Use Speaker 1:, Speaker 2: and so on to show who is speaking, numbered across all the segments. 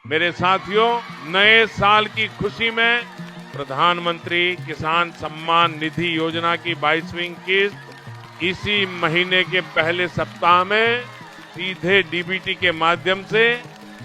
Speaker 1: मेरे साथियों, नए साल की खुशी में प्रधानमंत्री किसान सम्मान निधि योजना की 22वीं किस्त इसी महीने के पहले सप्ताह में सीधे डीबीटी के माध्यम से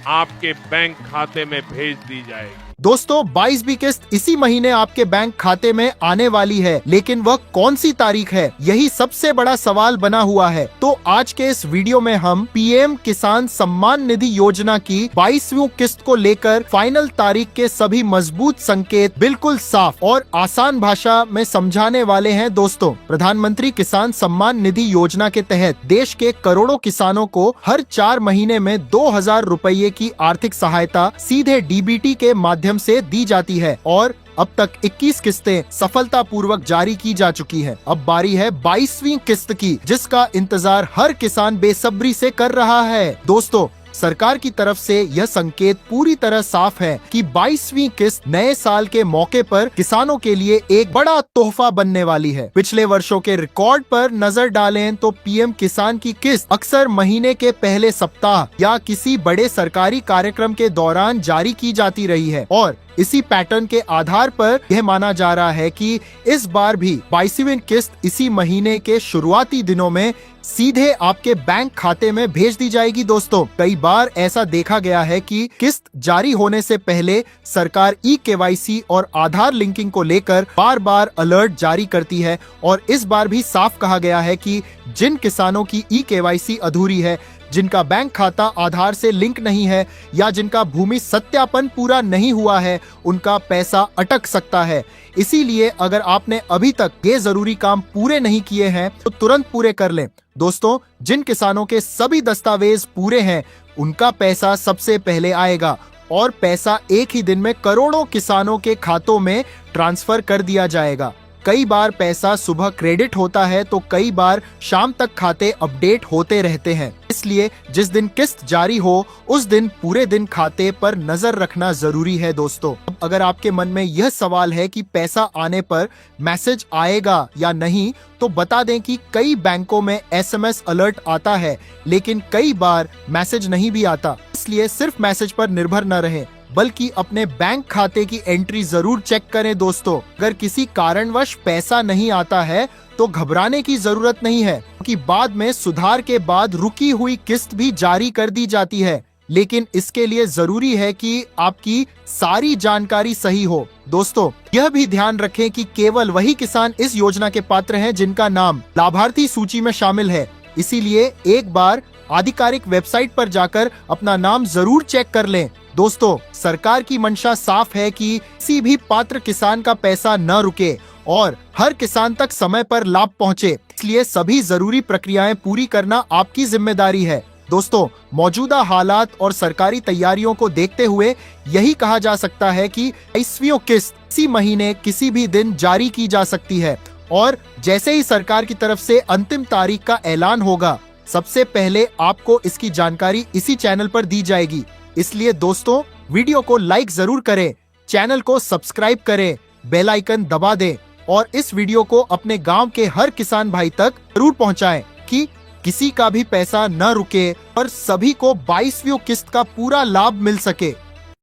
Speaker 1: आपके बैंक खाते में भेज दी जाएगी।
Speaker 2: दोस्तों 22वीं किस्त इसी महीने आपके बैंक खाते में आने वाली है, लेकिन वह कौन सी तारीख है, यही सबसे बड़ा सवाल बना हुआ है। तो आज के इस वीडियो में हम पीएम किसान सम्मान निधि योजना की 22वीं किस्त को लेकर फाइनल तारीख के सभी मजबूत संकेत बिल्कुल साफ और आसान भाषा में समझाने वाले हैं। दोस्तों, प्रधानमंत्री किसान सम्मान निधि योजना के तहत देश के करोड़ों किसानों को हर 4 महीने में 2,000 रुपये की आर्थिक सहायता सीधे डीबीटी के माध्यम से दी जाती है और अब तक 21 किस्तें सफलतापूर्वक जारी की जा चुकी हैं। अब बारी है 22वीं किस्त की, जिसका इंतजार हर किसान बेसब्री से कर रहा है। दोस्तों, सरकार की तरफ से यह संकेत पूरी तरह साफ है कि 22वीं किस्त नए साल के मौके पर किसानों के लिए एक बड़ा तोहफा बनने वाली है। पिछले वर्षों के रिकॉर्ड पर नजर डालें तो पीएम किसान की किस्त अक्सर महीने के पहले सप्ताह या किसी बड़े सरकारी कार्यक्रम के दौरान जारी की जाती रही है और इसी पैटर्न के आधार पर यह माना जा रहा है कि इस बार भी 22वीं किस्त इसी महीने के शुरुआती दिनों में सीधे आपके बैंक खाते में भेज दी जाएगी। दोस्तों, कई बार ऐसा देखा गया है कि किस्त जारी होने से पहले सरकार ई-केवाईसी और आधार लिंकिंग को लेकर बार बार अलर्ट जारी करती है और इस बार भी साफ कहा गया है कि जिन किसानों की ई-केवाईसी अधूरी है, जिनका बैंक खाता आधार से लिंक नहीं है या जिनका भूमि सत्यापन पूरा नहीं हुआ है, उनका पैसा अटक सकता है। इसीलिए अगर आपने अभी तक ये जरूरी काम पूरे नहीं किए हैं तो तुरंत पूरे कर लें। दोस्तों, जिन किसानों के सभी दस्तावेज पूरे हैं, उनका पैसा सबसे पहले आएगा और पैसा एक ही दिन में करोड़ों किसानों के खातों में ट्रांसफर कर दिया जाएगा। कई बार पैसा सुबह क्रेडिट होता है तो कई बार शाम तक खाते अपडेट होते रहते हैं। इसलिए जिस दिन किस्त जारी हो उस दिन पूरे दिन खाते पर नजर रखना जरूरी है। दोस्तों, अब अगर आपके मन में यह सवाल है कि पैसा आने पर मैसेज आएगा या नहीं, तो बता दें कि कई बैंकों में एसएमएस अलर्ट आता है, लेकिन कई बार मैसेज नहीं भी आता। इसलिए सिर्फ मैसेज पर निर्भर न रहें, बल्कि अपने बैंक खाते की एंट्री जरूर चेक करें। दोस्तों, अगर किसी कारणवश पैसा नहीं आता है तो घबराने की जरूरत नहीं है, क्योंकि बाद में सुधार के बाद रुकी हुई किस्त भी जारी कर दी जाती है। लेकिन इसके लिए जरूरी है कि आपकी सारी जानकारी सही हो। दोस्तों, यह भी ध्यान रखें कि केवल वही किसान इस योजना के पात्र हैं जिनका नाम लाभार्थी सूची में शामिल है। इसीलिए एक बार आधिकारिक वेबसाइट पर जाकर अपना नाम जरूर चेक कर लें। दोस्तों, सरकार की मंशा साफ है कि किसी भी पात्र किसान का पैसा न रुके और हर किसान तक समय पर लाभ पहुंचे। इसलिए सभी जरूरी प्रक्रियाएं पूरी करना आपकी जिम्मेदारी है। दोस्तों, मौजूदा हालात और सरकारी तैयारियों को देखते हुए यही कहा जा सकता है कि 22वीं किस्त इसी महीने किसी भी दिन जारी की जा सकती है और जैसे ही सरकार की तरफ से अंतिम तारीख का ऐलान होगा, सबसे पहले आपको इसकी जानकारी इसी चैनल पर दी जाएगी। इसलिए दोस्तों, वीडियो को लाइक जरूर करें, चैनल को सब्सक्राइब करें, बेल आइकन दबा दें और इस वीडियो को अपने गांव के हर किसान भाई तक जरूर पहुंचाएं कि किसी का भी पैसा न रुके और सभी को 22वीं किस्त का पूरा लाभ मिल सके।